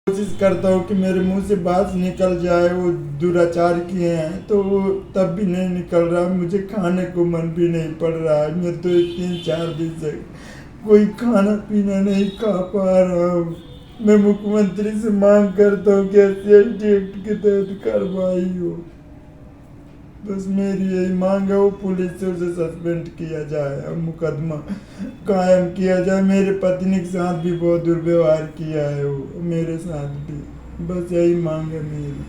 कोशिश करता हूँ कि मेरे मुंह से बात निकल जाए, वो दुराचार किए हैं तो वो तब भी नहीं निकल रहा। मुझे खाने को मन भी नहीं पड़ रहा है। मैं तो 3-4 दिन से कोई खाना पीना नहीं खा पा रहा हूँ। मैं मुख्यमंत्री से मांग करता हूँ कि SC/ST एक्ट के तहत कार्रवाई हो। बस मेरी यही मांग है, वो पुलिस से उसे सस्पेंड किया जाए और मुकदमा कायम किया जाए। मेरे पत्नी के साथ भी बहुत दुर्व्यवहार किया है वो, मेरे साथ भी। बस यही मांग है मेरी।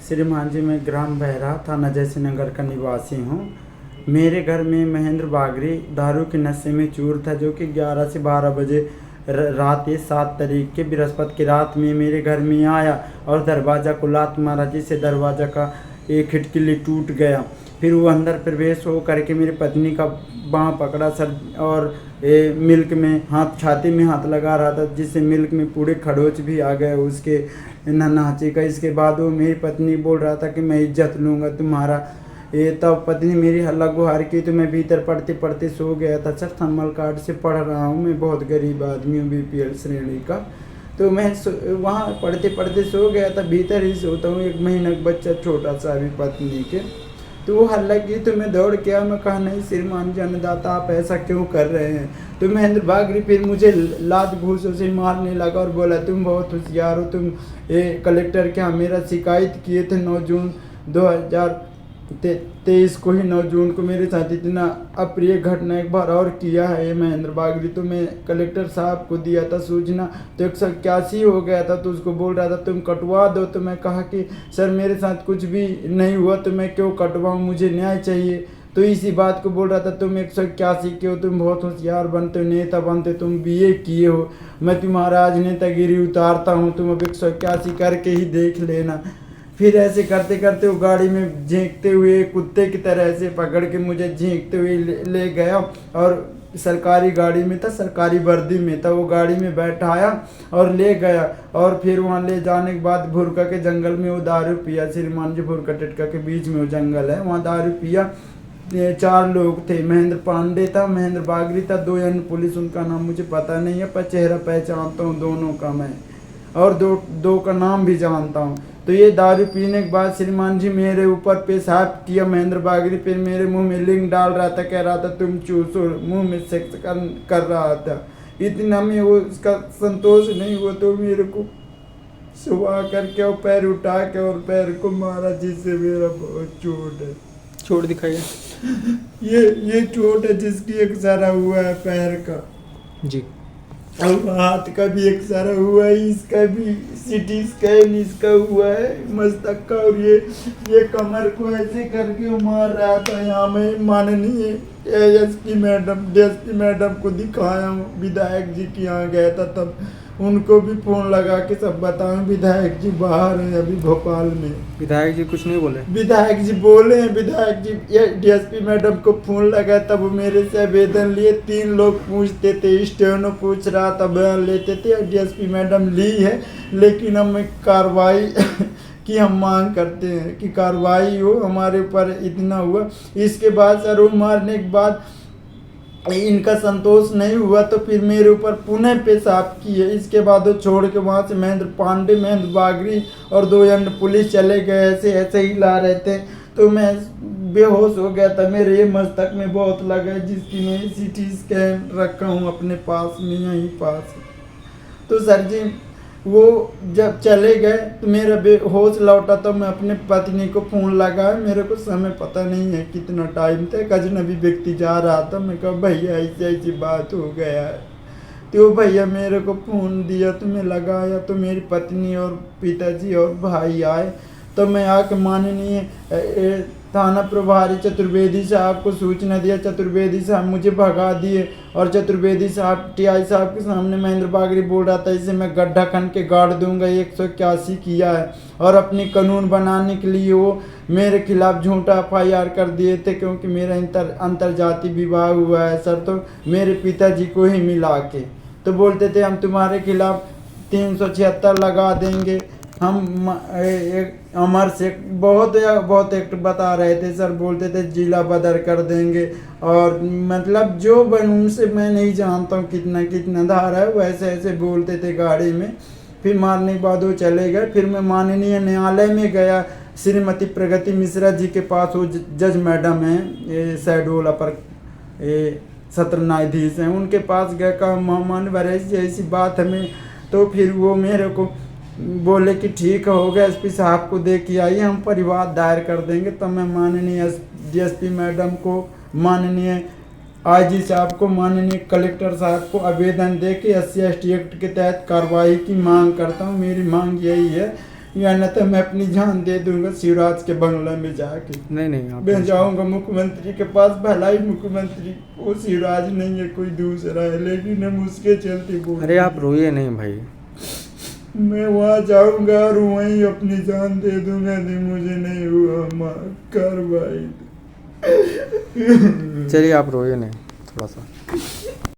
श्रीमान जी, मैं ग्राम बहरा थाना जयसिंहनगर का निवासी हूँ। मेरे घर में महेंद्र बागरी दारू के नशे में चूर था, जो कि 11 से 12 बजे रात 7 तारीख के बृहस्पति की रात में मेरे घर में आया और दरवाज़ा को लात मारा, जिससे दरवाज़ा का एक खिड़की टूट गया। फिर वो अंदर प्रवेश हो करके मेरी पत्नी का बाँह पकड़ा सर, और मिल्क में हाथ, छाती में हाथ लगा रहा था, जिससे मिल्क में पूरे खरोच भी आ गए उसके नाचे का। इसके बाद वो मेरी पत्नी बोल रहा था कि मैं इज्जत लूँगा तुम्हारा। तब पत्नी मेरी हल्ला गुहार की तो मैं भीतर पढ़ते पढ़ते सो गया था सर। थर्मल कार्ड से पढ़ रहा हूँ, मैं बहुत गरीब आदमी हूँ, BPL श्रेणी का। तो मैं वहाँ पढ़ते पढ़ते सो गया था, भीतर ही सोता हूँ। 1 महीना का बच्चा छोटा सा अभी पत्नी के, तो वो हल्ला की तो मैं दौड़ के आया। मैं कहा नहीं श्रीमान जी अन्नदाता, आप ऐसा क्यों कर रहे हैं? तो महेंद्र बागरी फिर मुझे लात घूंसों से मारने लगा और बोला तुम बहुत होशियार हो, तुम कलेक्टर के यहाँ मेरा शिकायत किए थे 9 जून 2023 को ही। 9 जून को मेरे साथ इतना अप्रिय घटना एक बार और किया है ये महेंद्र बागरी। तो मैं कलेक्टर साहब को दिया था सूचना, तो 181 हो गया था, तो उसको बोल रहा था तुम कटवा दो। तो मैं कहा कि सर मेरे साथ कुछ भी नहीं हुआ तो मैं क्यों कटवाऊँ, मुझे न्याय चाहिए। तो इसी बात को बोल रहा था तुम 181 के हो, तुम बहुत होशियार बनते हो, नेता बनते, तुम BA किए हो, मैं तुम्हारा आज नेतागिरी उतारता हूँ, तुम अब 181 करके ही देख लेना। फिर ऐसे करते करते वो गाड़ी में झींकते हुए कुत्ते की तरह ऐसे पकड़ के मुझे झींकते हुए ले गया, और सरकारी गाड़ी में था, सरकारी वर्दी में था, वो गाड़ी में बैठाया और ले गया। और फिर वहाँ ले जाने के बाद भुरका के जंगल में वो दारू पिया। श्रीमान जी, भुरका टिटका के बीच में वो जंगल है, वहाँ दारू पिया। 4 लोग थे, महेंद्र पांडे था, महेंद्र बागरी था, 2 अन्य पुलिस, उनका नाम मुझे पता नहीं है, पर चेहरा पहचानता हूँ दोनों का मैं, और दो का नाम भी जानता हूँ। तो ये दारू पीने के बाद श्रीमान जी मेरे ऊपर पेशाब किया महेंद्र बागरी, फिर मेरे मुंह में लिंग डाल रहा था, कह रहा था तुम चूसो, मुंह में सेक्स कर रहा था। इतना में वो उसका संतोष नहीं हुआ तो मेरे को सुबह करके और पैर उठा के और पैर को मारा, जिससे मेरा बहुत चोट है। चोट दिखाइए। ये चोट है जिसकी एक्सरा हुआ है पैर का जी, और हाथ का भी एक्सरा हुआ है, इसका भी CT स्कैन इसका हुआ है मस्तक का। और ये कमर को ऐसे करके मार रहा था। यहाँ में माननीय ASP मैडम, DSP मैडम को दिखाया हूँ, विधायक जी के यहाँ गया था, तब उनको भी फ़ोन लगा के सब बताऊँ। विधायक जी बाहर हैं अभी भोपाल में। विधायक जी कुछ नहीं बोले? विधायक जी बोले हैं, विधायक जी ये DSP मैडम को फोन लगा तब वो मेरे से आवेदन लिए। 3 लोग पूछते थे, स्टेनो पूछ रहा था, बयान लेते थे, और DSP मैडम ली है। लेकिन हम कार्रवाई की हम मांग करते हैं कि कार्रवाई हो, हमारे ऊपर इतना हुआ। इसके बाद सर वो मारने के बाद इनका संतोष नहीं हुआ तो फिर मेरे ऊपर पुनः पेशाब किए। इसके बाद वो छोड़ के वहाँ से महेंद्र पांडे, महेंद्र बागरी और 2 अन्य पुलिस चले गए। ऐसे ही ला रहे थे तो मैं बेहोश हो गया था। मेरे ये मस्तक में बहुत लगा, जिसकी मैं CT स्कैन रखा हूँ अपने पास में, यहीं पास। तो सर जी वो जब चले गए तो मेरा बेहोश लौटा, तो मैं अपने पत्नी को फ़ोन लगाया। मेरे को समय पता नहीं है कितना टाइम था, एक अजनबी व्यक्ति जा रहा था। मैं कहा भैया ऐसी ऐसी बात हो गया है। तो भैया मेरे को फ़ोन दिया तो मैं लगाया, तो मेरी पत्नी और पिताजी और भाई आए। तो मैं आके माननीय थाना प्रभारी चतुर्वेदी साहब को सूचना दिया। चतुर्वेदी साहब मुझे भगा दिए, और चतुर्वेदी साहब TI साहब के सामने महेंद्र बागरी बोल रहा था इसे मैं गड्ढा खन के गाड़ दूंगा, 181 किया है। और अपनी कानून बनाने के लिए वो मेरे खिलाफ झूठा FIR कर दिए थे, क्योंकि मेरा अंतरजातीय विवाह हुआ है सर, तो मेरे पिताजी को ही मिला के। तो बोलते थे हम तुम्हारे खिलाफ 376 लगा देंगे, अमर से बहुत एक्ट बता रहे थे सर, बोलते थे जिला बदर कर देंगे, और मतलब जो उनसे मैं नहीं जानता हूँ कितना कितना धारा है, वैसे ऐसे बोलते थे गाड़ी में। फिर मारने के बाद वो चले गए। फिर मैं माननीय न्यायालय में गया, श्रीमती प्रगति मिश्रा जी के पास, वो जज मैडम हैं, ये शहडोल अपर सत्र न्यायाधीश हैं, उनके पास गया। कहा मामन वैसे ऐसी बात हमें, तो फिर वो मेरे को बोले कि ठीक हो गया, एसपी साहब को दे के आइए, हम परिवार दायर कर देंगे। तब मैं माननीय डीएसपी मैडम को, माननीय आईजी साहब को, माननीय कलेक्टर साहब को आवेदन दे के SC/ST एक्ट के तहत कार्रवाई की मांग करता हूँ। मेरी मांग यही है, या न तो मैं अपनी जान दे दूंगा शिवराज के बंगला में जाके। नहीं आप मैं जाऊंगा मुख्यमंत्री के पास, भलाई मुख्यमंत्री वो शिवराज नहीं है, कोई दूसरा है, लेकिन हम उसके चलते बोल। अरे आप रोइए नहीं भाई। मैं वहाँ जाऊंगा और वहीं अपनी जान दे दूंगा। नहीं मुझे नहीं हुआ कार्रवाई। चलिए आप रोइए नहीं थोड़ा सा।